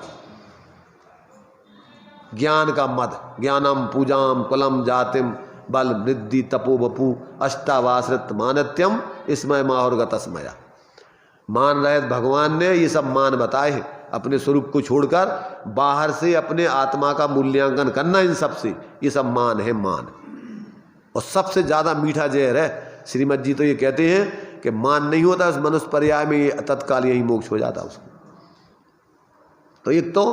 ज्ञान का मद। ज्ञानम पूजाम कुलम जातिम बल वृद्धि तपो बपू अष्टावासृत मानत्यम इसमय माहुर्गतस्मया। मान रहे भगवान ने ये सब मान बताए हैं। अपने स्वरूप को छोड़कर बाहर से अपने आत्मा का मूल्यांकन करना, इन सब से ये सब मान है, मान। और सबसे ज़्यादा मीठा जहर है। श्रीमद जी तो ये कहते हैं कि मान नहीं होता उस मनुष्य पर्याय में तत्काल यही मोक्ष हो जाता उसको। तो एक तो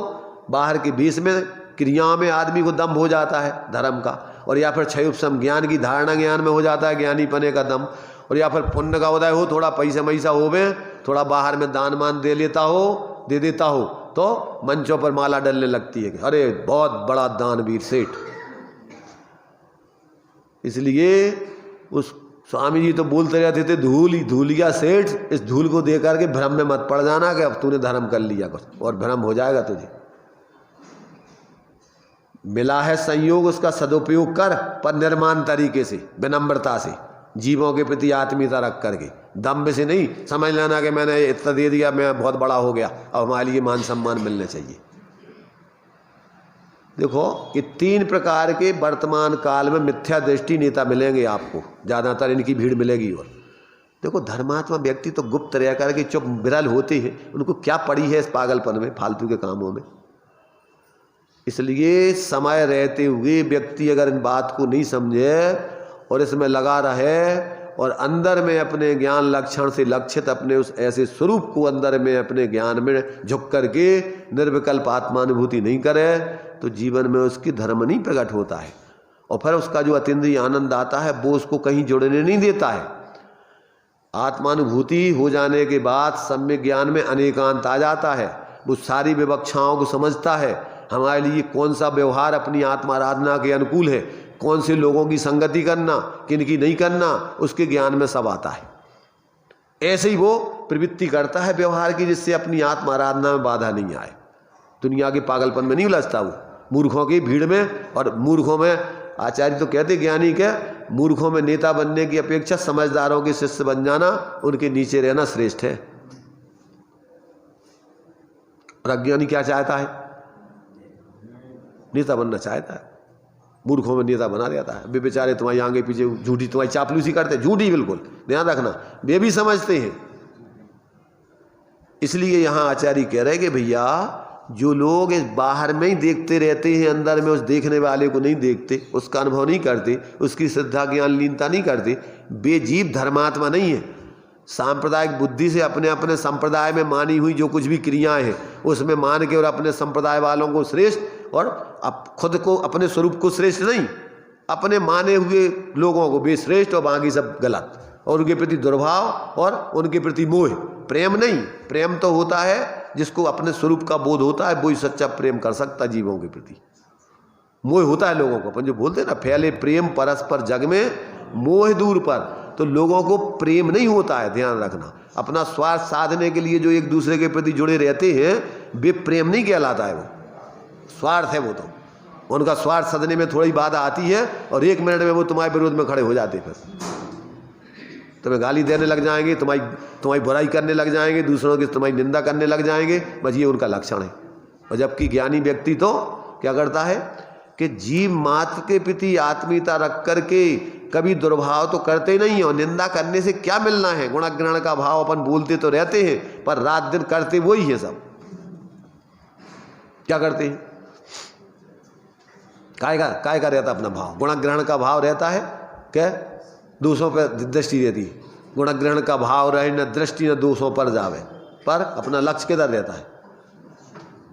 बाहर के बीच में क्रियाओं में आदमी को दम हो जाता है धर्म का, और या फिर क्षयोपम ज्ञान की धारणा ज्ञान में हो जाता है ज्ञानी पने का दम, और या फिर पुण्य का उदय हो, थोड़ा पैसा मैसा हो में थोड़ा बाहर में दान मान दे देता हो तो मंचों पर माला डलने लगती है कि अरे बहुत बड़ा दानवीर सेठ। इसलिए उस स्वामी जी तो बोलते रहते थे धूलिया सेठ, इस धूल को दे करके भ्रम में मत पड़ जाना कि अब तूने धर्म कर लिया कुछ और भ्रम हो जाएगा तुझे। मिला है संयोग, उसका सदुपयोग कर, पर निर्माण तरीके से, विनम्रता से, जीवों के प्रति आत्मीयता रख करके, दम्भ से नहीं। समझ लेना कि मैंने इतना दे दिया, मैं बहुत बड़ा हो गया, अब हमारे लिए मान सम्मान मिलने चाहिए। देखो ये 3 प्रकार के वर्तमान काल में मिथ्या दृष्टि नेता मिलेंगे आपको, ज़्यादातर इनकी भीड़ मिलेगी। और देखो धर्मात्मा व्यक्ति तो गुप्त रह करके चुप विरल होते हैं, उनको क्या पड़ी है इस पागलपन में, फालतू के कामों में। इसलिए समय रहते हुए व्यक्ति अगर इन बात को नहीं समझे और इसमें लगा रहे और अंदर में अपने ज्ञान लक्षण से लक्षित अपने उस ऐसे स्वरूप को अंदर में अपने ज्ञान में झुक करके निर्विकल्प आत्मानुभूति नहीं करे तो जीवन में उसकी धर्म नहीं प्रकट होता है। और फिर उसका जो अतीन्द्रिय आनंद आता है वो उसको कहीं जुड़ने नहीं देता है। आत्मानुभूति हो जाने के बाद सम्यक ज्ञान में अनेकांत आ जाता है। वो सारी विवक्षाओं को समझता है, हमारे लिए कौन सा व्यवहार अपनी आत्मा आराधना के अनुकूल है, कौन से लोगों की संगति करना, किन की नहीं करना, उसके ज्ञान में सब आता है। ऐसे ही वो प्रवृत्ति करता है व्यवहार की जिससे अपनी आत्मा आराधना में बाधा नहीं आए। दुनिया के पागलपन में नहीं उलझता वो, मूर्खों की भीड़ में। और मूर्खों में आचार्य तो कहते ज्ञानी के मूर्खों में नेता बनने की अपेक्षा समझदारों के शिष्य बन जाना, उनके नीचे रहना श्रेष्ठ है। और अज्ञानी क्या चाहता है? नेता बनना चाहता है, मूर्खों में नेता बना देता है। वे बेचारे तुम्हारी आगे पीछे झूठी तुम्हारी चापलूसी करते हैं, झूठी बिल्कुल, ध्यान रखना, वे भी समझते हैं इसलिए यहाँ आचार्य कह रहे हैं कि भैया जो लोग इस बाहर में ही देखते रहते हैं, अंदर में उस देखने वाले को नहीं देखते, उसका अनुभव नहीं करते, उसकी श्रद्धा ज्ञान लीनता नहीं करते, वे जीव धर्मात्मा नहीं है। सांप्रदायिक बुद्धि से अपने अपने संप्रदाय में मानी हुई जो कुछ भी क्रियाएं हैं उसमें मान के और अपने संप्रदाय वालों को श्रेष्ठ और खुद को अपने स्वरूप को श्रेष्ठ नहीं, अपने माने हुए लोगों को भी श्रेष्ठ और बाकी सब गलत, और उनके प्रति दुर्भाव और उनके प्रति मोह। प्रेम नहीं, प्रेम तो होता है जिसको अपने स्वरूप का बोध होता है, वही सच्चा प्रेम कर सकता जीवों के प्रति। मोह होता है लोगों को, अपन जो बोलते हैं ना, फैले प्रेम परस्पर जग में मोह दूर पर, तो लोगों को प्रेम नहीं होता है। ध्यान रखना, अपना स्वार्थ साधने के लिए जो एक दूसरे के प्रति जुड़े रहते हैं वे प्रेम नहीं कहलाता है, वो स्वार्थ है। वो तो उनका स्वार्थ साधने में थोड़ी बाधा आती है और 1 मिनट में वो तुम्हारे विरोध में खड़े हो जाते, फिर तुम्हें गाली देने लग जाएंगे, तुम्हारी बुराई करने लग जाएंगे, दूसरों की तुम्हारी निंदा करने लग जाएंगे। बस ये उनका लक्षण है। और जबकि ज्ञानी व्यक्ति तो क्या करता है कि जीव मात्र के प्रति आत्मीयता रख करके कभी दुर्भाव तो करते नहीं है, और निंदा करने से क्या मिलना है। गुणग्रहण का भाव अपन बोलते तो रहते हैं पर रात दिन करते वही है सब। क्या करते हैं? काय का रहता अपना भाव, गुणग्रहण का भाव रहता है क्या? दूसरों पर दृष्टि रहती है। गुणग्रहण का भाव रहे न दृष्टि न दूसरों पर जावे, पर अपना लक्ष्य किधर रहता है?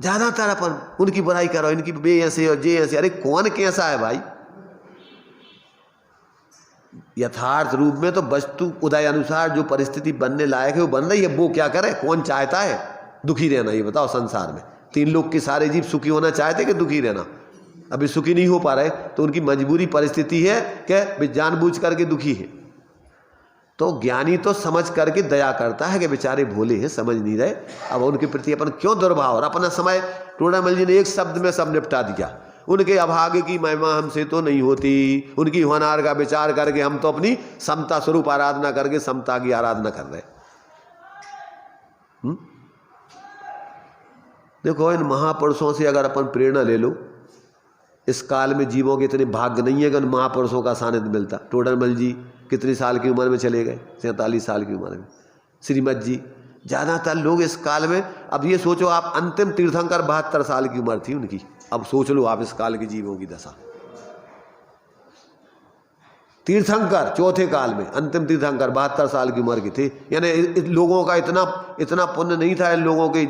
ज्यादातर अपन उनकी बुराई करो, इनकी बे ऐसे और जे ऐसे। अरे कौन कैसा है भाई? यथार्थ रूप में तो वस्तु उदय अनुसार जो परिस्थिति बनने लायक है वो बन रही है। वो क्या करे? कौन चाहता है दुखी रहना? ये बताओ। संसार में 3 लोग के सारे जीव सुखी होना चाहते कि दुखी रहना? अभी सुखी नहीं हो पा रहे तो उनकी मजबूरी परिस्थिति है कि वे जानबूझ करके दुखी है। तो ज्ञानी तो समझ करके दया करता है कि बेचारे भोले हैं, समझ नहीं रहे, अब उनके प्रति अपन क्यों दुर्भाव। और अपना समय टोडामल जी ने एक शब्द में सब निपटा दिया। उनके अभागे की महिमा हमसे तो नहीं होती, उनकी होनार का विचार करके हम तो अपनी समता स्वरूप आराधना करके समता की आराधना कर रहे। देखो, इन महापुरुषों से अगर अपन प्रेरणा ले लो, इस काल में जीवों के इतने भाग्य नहीं है कि उन महापुरुषों का सानिध्य मिलता। टोडरमल जी कितनी साल की उम्र में चले गए? 47 साल की उम्र में। श्रीमद जी, ज़्यादातर लोग इस काल में, अब ये सोचो आप, अंतिम तीर्थंकर 72 साल की उम्र थी उनकी। अब सोच लो आप इस काल के जीवों की दशा। तीर्थंकर चौथे काल में, अंतिम तीर्थंकर 72 साल की उम्र के थे। यानी लोगों का इतना पुण्य नहीं था इन लोगों के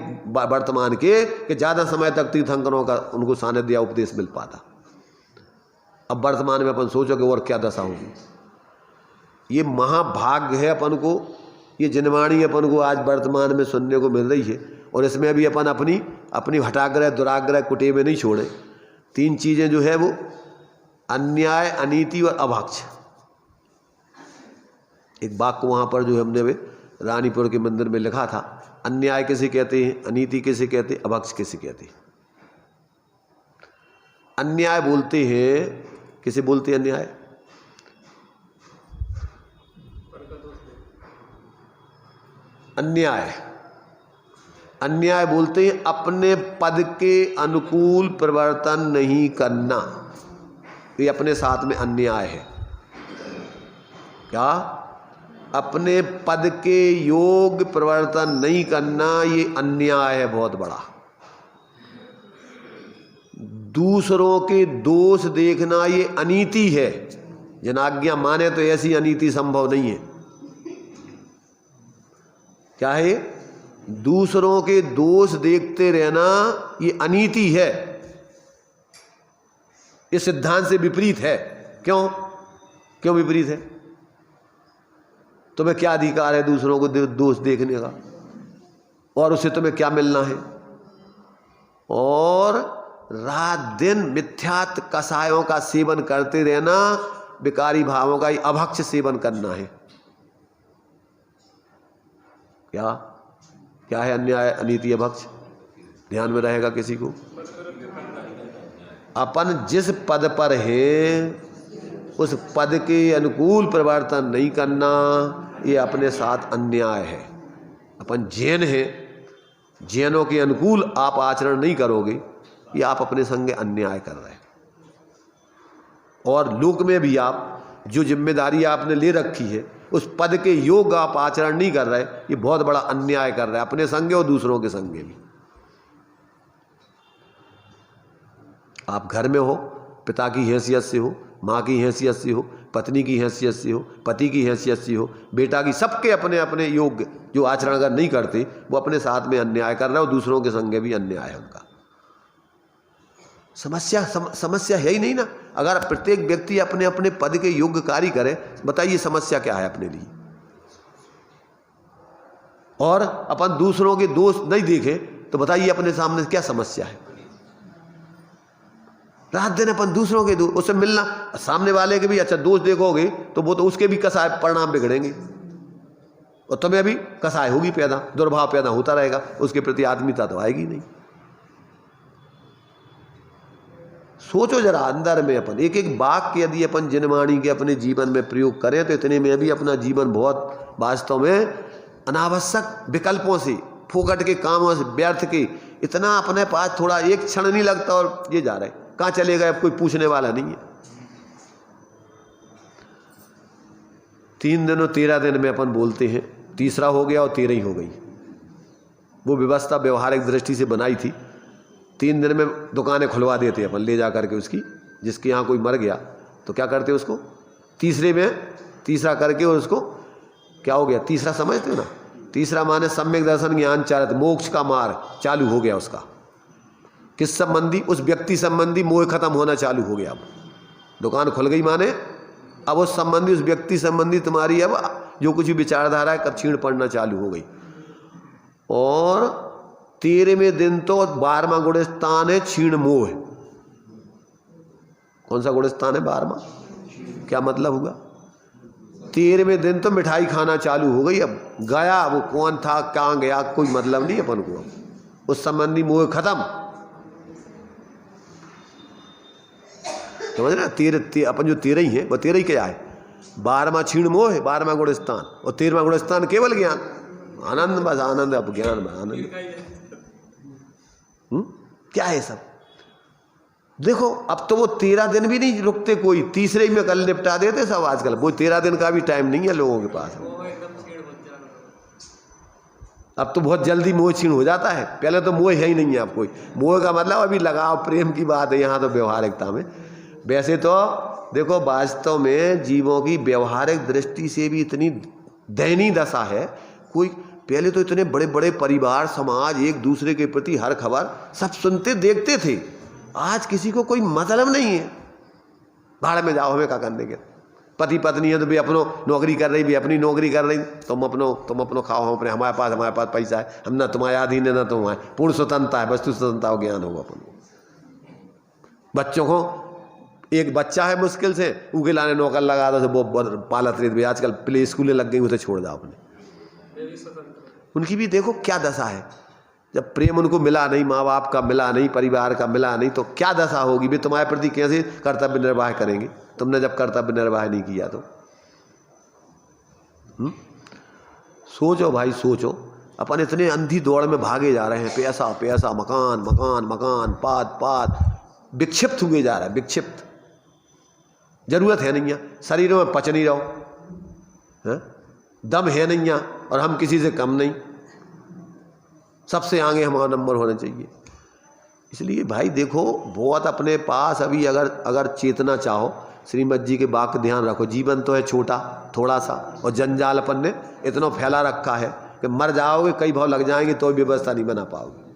वर्तमान के कि ज़्यादा समय तक तीर्थंकरों का उनको सानिध्य या उपदेश मिल पाता। अब वर्तमान में अपन सोचो कि और क्या दशा होगी। ये महाभाग्य है अपन को, ये जनवाणी अपन को आज वर्तमान में सुनने को मिल रही है। और इसमें भी अपन अपनी हठाग्रह दुराग्रह कुटे में नहीं छोड़े। 3 चीज़ें जो है वो अन्याय, अनीति और अभक्ष। एक वाक्य वहाँ पर जो हमने वे रानीपुर के मंदिर में लिखा था, अन्याय किसे कहते हैं, अनीति किसे कहते हैं, अभक्ष किसे कहते हैं। अन्याय बोलते हैं, किसे बोलते हैं अन्याय? अन्याय बोलते हैं अपने पद के अनुकूल परिवर्तन नहीं करना। ये अपने साथ में अन्याय है। क्या? अपने पद के योग्य परिवर्तन नहीं करना, ये अन्याय है बहुत बड़ा। दूसरों के दोष देखना, ये अनीति है। जनाज्ञा माने तो ऐसी अनीति संभव नहीं है। क्या है? दूसरों के दोष देखते रहना ये अनीति है। इस सिद्धांत से विपरीत है। क्यों विपरीत है? तुम्हें क्या अधिकार है दूसरों को दोष देखने का? और उससे तुम्हें क्या मिलना है? और रात दिन मिथ्यात्व कषायों का सेवन करते रहना, विकारी भावों का अभक्ष सेवन करना है। क्या है अन्याय, अनीति, अभक्ष? ध्यान में रहेगा किसी को? अपन जिस पद पर है उस पद के अनुकूल परिवर्तन नहीं करना, ये अपने साथ अन्याय है। अपन जैन हैं, जैनों के अनुकूल आप आचरण नहीं करोगे, ये आप अपने संग अन्याय कर रहे हैं। और लोक में भी आप जो जिम्मेदारी आपने ले रखी है उस पद के योग्य आप आचरण नहीं कर रहे, ये बहुत बड़ा अन्याय कर रहे हैं अपने संगे और दूसरों के संगे भी। आप घर में हो, पिता की हैसियत से हो, माँ की हैसियत से हो, पत्नी की हैसियत से हो, पति की हैसियत से हो, बेटा की, सबके अपने अपने योग्य जो आचरण अगर नहीं करते वो अपने साथ में अन्याय कर रहे हो, दूसरों के संगे भी अन्याय है उनका। समस्या है ही नहीं ना। अगर प्रत्येक व्यक्ति अपने अपने पद के योग्य कार्य करे, बताइए समस्या क्या है अपने लिए। और अपन दूसरों के दोष नहीं देखे तो बताइए अपने सामने क्या समस्या है। रात दिन अपन दूसरों के दोष, उससे मिलना, सामने वाले के भी अच्छा दोष देखोगे तो वो तो उसके भी कसाय परिणाम बिगड़ेंगे और तुम्हें भी कसाय होगी पैदा, दुर्भाव पैदा होता रहेगा, उसके प्रति आत्मीयता तो आएगी नहीं। सोचो जरा अंदर में अपन एक एक वाक्य यदि अपन जिनवाणी के अपने जीवन में प्रयोग करें तो इतने में भी अपना जीवन बहुत वास्तव में अनावश्यक विकल्पों से, फोकट के कामों से, व्यर्थ के, इतना अपने पास थोड़ा एक क्षण नहीं लगता और ये जा रहे कहाँ चले गए, अब कोई पूछने वाला नहीं है। 3 दिन और 13 दिन में अपन बोलते हैं, तीसरा हो गया और 13 ही हो गई। वो व्यवस्था व्यवहारिक दृष्टि से बनाई थी, 3 दिन में दुकानें खुलवा देते अपन ले जा करके उसकी, जिसके यहाँ कोई मर गया तो क्या करते उसको तीसरे में तीसरा करके और उसको क्या हो गया, तीसरा समझते हो ना, तीसरा माने सम्यक दर्शन ज्ञान चारित, मोक्ष का मार्ग चालू हो गया उसका। किस संबंधी, उस व्यक्ति संबंधी मोह खत्म होना चालू हो गया। अब दुकान खुल गई माने अब उस संबंधी, उस व्यक्ति संबंधी तुम्हारी अब जो कुछ भी विचारधारा है कब छीण पड़ना चालू हो गई। और 13वें दिन तो 12वां गुणस्थान है छीण मोह। कौन सा गुणस्थान है 12वां, क्या मतलब हुआ? 13वें दिन तो मिठाई खाना चालू हो गई। अब गया वो कौन था, कहाँ गया, कोई मतलब नहीं अपन को, उस संबंधी मोह खत्म। समझ रहे, अपन जो 13 ही है वो 13 ही क्या है, 12वां छीण मोह है, 12वां गुणस्थान, और 13वां गुणस्थान केवल ज्ञान, आनंद, बस आनंद, अब ज्ञान में आनंद। क्या है सब? देखो अब तो वो 13 दिन भी नहीं रुकते कोई, तीसरे ही में कल निपटा देते सब आजकल। वो 13 दिन का भी टाइम नहीं है लोगों के पास। अब तो बहुत जल्दी मोह छीण हो जाता है, पहले तो मोह है ही नहीं है। अब कोई मोह का मतलब अभी लगाव प्रेम की बात है यहाँ तो व्यवहारिकता में। वैसे तो देखो वास्तव में जीवों की व्यवहारिक दृष्टि से भी इतनी दयनीय दशा है। कोई पहले तो इतने बड़े बड़े परिवार, समाज एक दूसरे के प्रति हर खबर सब सुनते देखते थे, आज किसी को कोई मतलब नहीं है। भाड़ में जाओ, हमें क्या करने के, पति पत्नी है तो भी अपनो नौकरी कर रही, भी अपनी नौकरी कर रही, तुम अपनो खाओ, हम अपने, हमारे पास पैसा है, हम ना तुम्हारे अधीन है ना तुम्हारे, पूर्ण स्वतंत्रता है, वस्तु स्वतंत्रता का ज्ञान होगा अपन। बच्चों को एक बच्चा है मुश्किल से उनके लाने नौकर लगा दो, वो पालत रही भी, आजकल प्ले स्कूलें लग गई, उसे छोड़ दो अपने। उनकी भी देखो क्या दशा है, जब प्रेम उनको मिला नहीं, माँ बाप का मिला नहीं, परिवार का मिला नहीं, तो क्या दशा होगी भी, तुम्हारे प्रति कैसे कर्तव्य निर्वाह करेंगे तुमने जब कर्तव्य निर्वाह नहीं किया तो। सोचो भाई सोचो, अपन इतने अंधी दौड़ में भागे जा रहे हैं, पैसा पैसा, मकान मकान मकान, पाद पाद, विक्षिप्त हुए जा रहा है, विक्षिप्त। जरूरत है नहीं है, शरीरों में पच नहीं रहो है? दम है नहीं है, और हम किसी से कम नहीं, सबसे आगे हमारा नंबर होना चाहिए। इसलिए भाई देखो बहुत अपने पास अभी अगर चेतना चाहो, श्रीमद जी के वाक्य ध्यान रखो, जीवन तो है छोटा थोड़ा सा, और जंजाल अपन ने इतना फैला रखा है कि मर जाओगे, कई भाव लग जाएंगे तो व्यवस्था नहीं बना पाओगे।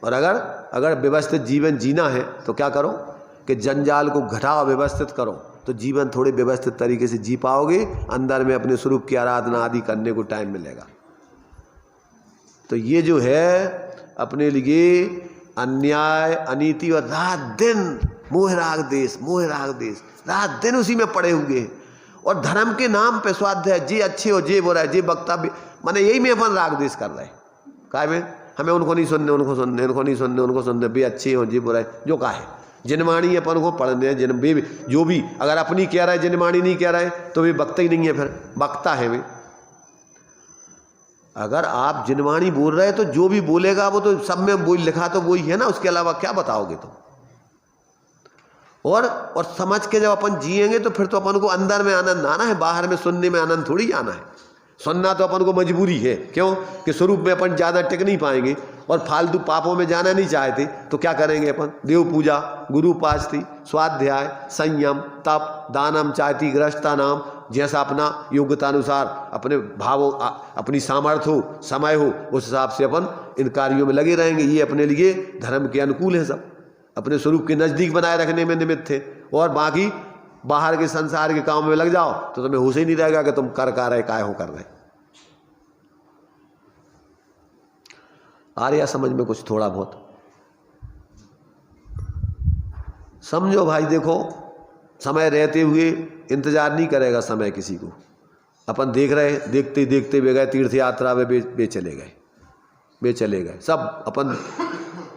और अगर व्यवस्थित जीवन जीना है तो क्या करो कि जंजाल को घटाओ, व्यवस्थित करो, तो जीवन थोड़े व्यवस्थित तरीके से जी पाओगे, अंदर में अपने स्वरूप की आराधना आदि करने को टाइम मिलेगा। तो ये जो है अपने लिए अन्याय, अनीति और रात दिन मोह राग देश, मोह राग देश, रात दिन उसी में पड़े हुए हैं। और धर्म के नाम पे स्वाध्याय, जे अच्छे हो जे बुरा है, जे वक्तव्य, माने यही में अपन राग देश कर रहे हैं। काय में हमें उनको नहीं सुनने, उनको सुनने, उनको नहीं सुनने, उनको सुनने, बे अच्छे हो जे बुरा है, जो का है जिनवाणी अपन को पढ़ने, जो भी अगर अपनी कह रहा है जिनवाणी नहीं कह रहा है तो वे वक्ता ही नहीं है, फिर वक्ता है वे। अगर आप जिनवाणी बोल रहे हैं तो जो भी बोलेगा वो तो सब में बोल लिखा तो वही है ना, उसके अलावा क्या बताओगे तुम? और समझ के जब अपन जिएंगे तो फिर तो अपन को अंदर में आनंद आना है, बाहर में सुनने में आनंद थोड़ी आना है। सुनना तो अपन को मजबूरी है, क्यों कि स्वरूप में अपन ज़्यादा टिक नहीं पाएंगे और फालतू पापों में जाना नहीं चाहते तो क्या करेंगे अपन? देव पूजा, गुरु उपासती, स्वाध्याय, संयम, तप, दानम चाहती गृहस्था नाम, जैसा अपना योग्यता अनुसार अपने भावों, अपनी सामर्थ्य हो, समय हो, उस हिसाब से अपन इन कार्यों में लगे रहेंगे। ये अपने लिए धर्म के अनुकूल है, सब अपने स्वरूप के नज़दीक बनाए रखने में निमित्त है। और बाकी बाहर के संसार के काम में लग जाओ तो तुम्हें होश ही नहीं रहेगा कि तुम कर रहे काय हो कर रहे। आ रहा समझ में कुछ थोड़ा बहुत? समझो भाई, देखो समय रहते हुए इंतजार नहीं करेगा समय किसी को। अपन देख रहे, देखते देखते वे गए तीर्थ यात्रा में, वे चले गए सब। अपन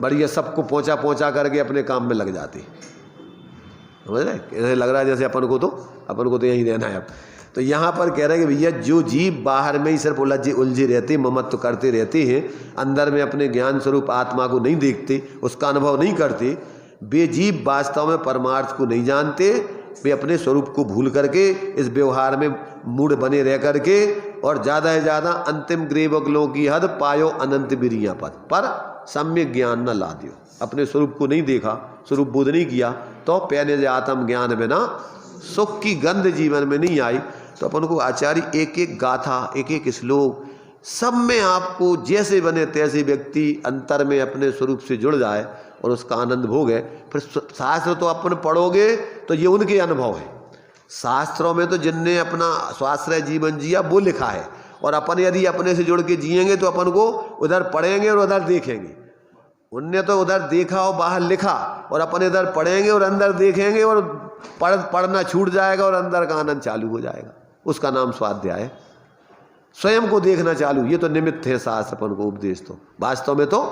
बढ़िया सबको पहुंचा करके अपने काम में लग जाते, समझ रहे? ऐसे लग रहा है जैसे अपन को तो यहीं रहना है अब। तो यहाँ पर कह रहे हैं कि भैया जो जीव बाहर में ही सिर्फ उलझे रहते, ममत्व करते रहते हैं, अंदर में अपने ज्ञान स्वरूप आत्मा को नहीं देखते, उसका अनुभव नहीं करते, वे जीव वास्तव में परमार्थ को नहीं जानते। वे अपने स्वरूप को भूल करके इस व्यवहार में मूढ़ बने रह करके और ज़्यादा से ज़्यादा अंतिम ग्रेवगलों की हद पायो अनंत बिरिया पद पर सम्यक ज्ञान न ला दियो। अपने स्वरूप को नहीं देखा, स्वरूप बोध नहीं किया तो पहले जो आत्म ज्ञान में ना सुख की गंध जीवन में नहीं आई। तो अपन को आचार्य एक एक गाथा, एक एक श्लोक, सब में आपको जैसे बने तैसे व्यक्ति अंतर में अपने स्वरूप से जुड़ जाए और उसका आनंद भोगे। फिर शास्त्र तो अपन पढ़ोगे तो ये उनके अनुभव है। शास्त्रों में तो जिनने अपना स्वाश्रय जीवन जिया वो लिखा है, और अपन यदि अपने से जुड़ के जिएंगे तो अपन को उधर पढ़ेंगे और उधर देखेंगे। उनने तो उधर देखा और बाहर लिखा, और अपन इधर पढ़ेंगे और अंदर देखेंगे, और पढ़ना छूट जाएगा और अंदर का आनंद चालू हो जाएगा। उसका नाम स्वाध्याय है। स्वयं को देखना चालू, ये तो निमित्त है शास्त्र अपन को उपदेश। तो वास्तव में तो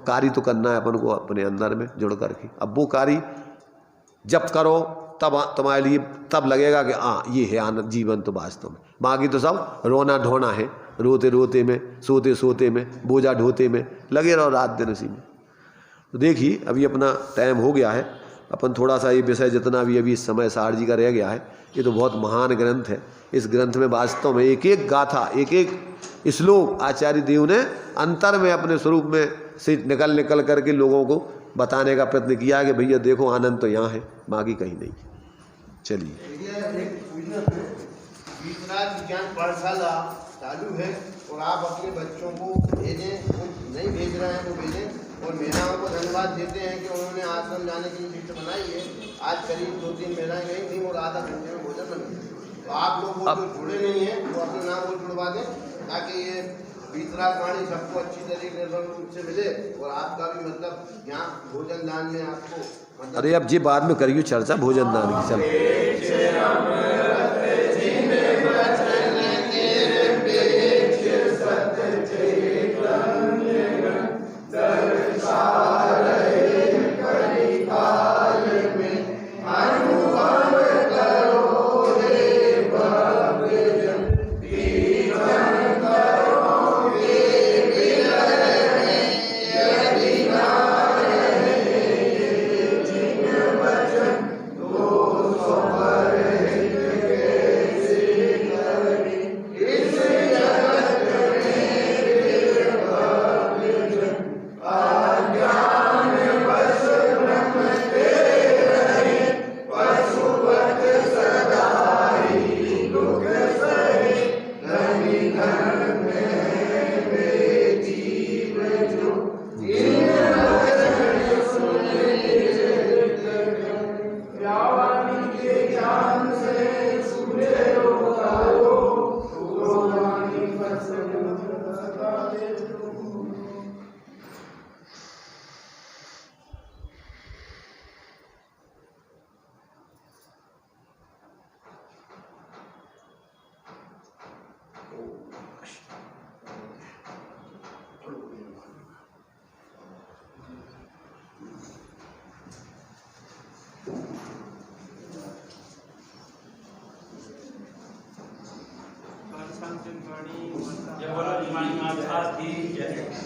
कार्य तो करना है अपन को अपने अंदर में जुड़ करके। अब वो कार्य जब करो तब तुम्हारे लिए तब लगेगा कि हाँ ये है आनंद जीवन तो वास्तव में। बाकी तो सब रोना ढोना है, रोते रोते में, सोते सोते में, बोझा ढोते में लगे रहो रात दिन उसी में। तो देखिए अभी अपना टाइम हो गया है। अपन थोड़ा सा ये विषय जितना भी अभी इस समय सार जी का रह गया है, ये तो बहुत महान ग्रंथ है। इस ग्रंथ में वास्तव में एक एक गाथा, एक एक श्लोक आचार्य देव ने अंतर में अपने स्वरूप में से निकल करके लोगों को बताने का प्रयत्न किया कि भैया देखो आनंद तो यहाँ है, बाकी कहीं नहीं। चलिए विज्ञान पाठशाला चालू है और आप अपने बच्चों को भेजें, नहीं भेज रहे हैं तो भेजें। और महिलाओं को धन्यवाद देते हैं कि उन्होंने आश्रम जाने की लिस्ट बनाई है। आज करीब 2-3 महिलाएं गई थी और आधा घंटे में भोजन बन गया। तो आप लोग वो जो जुड़े नहीं हैं वो अपने नाम को जुड़वा दें, ताकि ये वीतराग वाणी सबको अच्छी तरीके से मिले और आपका भी मतलब यहाँ भोजन दान में आपको मतलब। अरे अब जी बाद में करिए चर्चा भोजन दान की। चल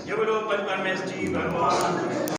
ये बोलो परमेश जी भगवान।